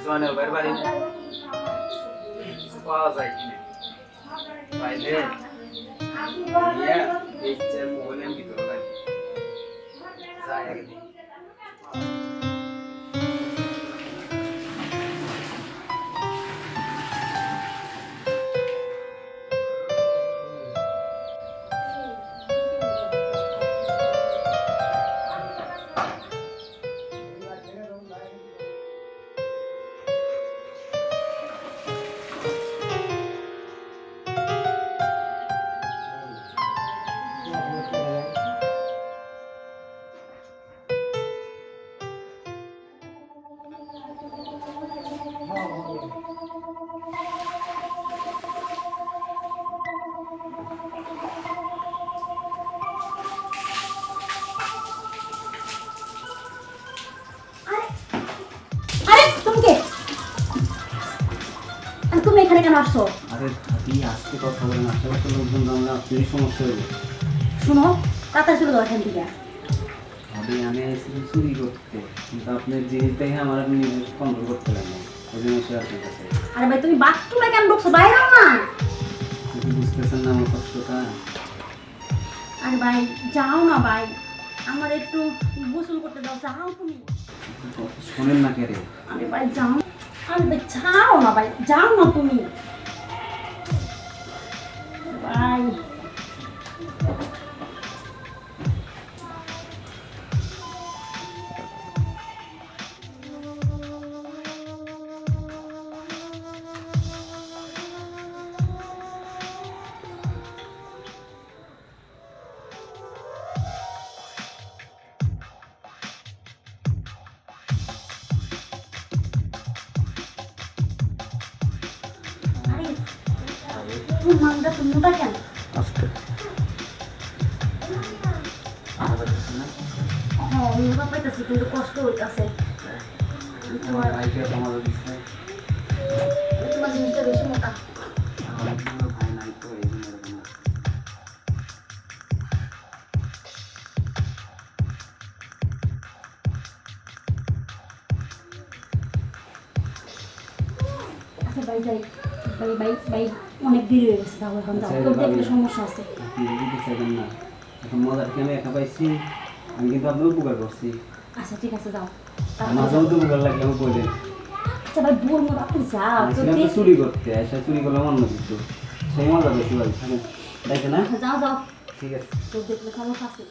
জয়নাল ভাইয়ের বাড়ি কিছু পাওয়া যায় কিনা পাইলে মোবাইলের ভিতরে লাগে যাই একদিন তুমি এখানে কেন আসছো? আরে ভাবি আজকে কথা বলেন, আশেপাশে লোকজন জানলে আপনারই সমস্যা হবে। শুনো, তাড়াতাড়ি চলে যাও এখান থেকে। ভাবি আমি এসেছি চুরি করতে, কিন্তু আপনার জিনিস দেখে আমার আপনি নিজে কন্ট্রোল করতে পারেন, ওই জন্য এসে আপনার কাছে। আরে ভাই তুমি বাথরুমে কেন ঢুকছো? বাইরে আও না। আপনি বুঝতেছেন না আমার কষ্টটা? আরে ভাই যাও না ভাই, আমার একটু গোসল করতে দাও, যাও তুমি। শোনেন না কে রে? আরে ভাই যাও, আরে ভাই যাও না ভাই, যাও না তুমি ভাই। মানটা তুমিটা কেন আজকে হ্যাঁ মোটা পাইতেছি, কিন্তু কষ্ট হইতেছে। আমার ভাইকে আমাদের দিচ্ছে, তোমার জিনিসটা বেশি মোটা। ভাই নাই তো এই জন্য এরকম। আচ্ছা ভাই যাই, ভাই ভাই ভাই অনেক দেরি হয়ে গেছে, যাও এখন যাও, তোর দেখলে সমস্যা আছে। আপনি বুঝতে চাইবেন না, এখন মজার কি আমি একা পাইছি, আমি কিন্তু আপনার উপকার করছি। আচ্ছা ঠিক আছে যাও। মাঝেও তো উপকার লাগলে আমি বলে আচ্ছা ভাই বলবো, আপনি যাও তো। চুরি করতে এসে চুরি করলাম অন্য কিছু, সেই মজা বেশি ভাই। দেখে না? যাও যাও, ঠিক আছে। তোর দেখলে সমস্যা আছে।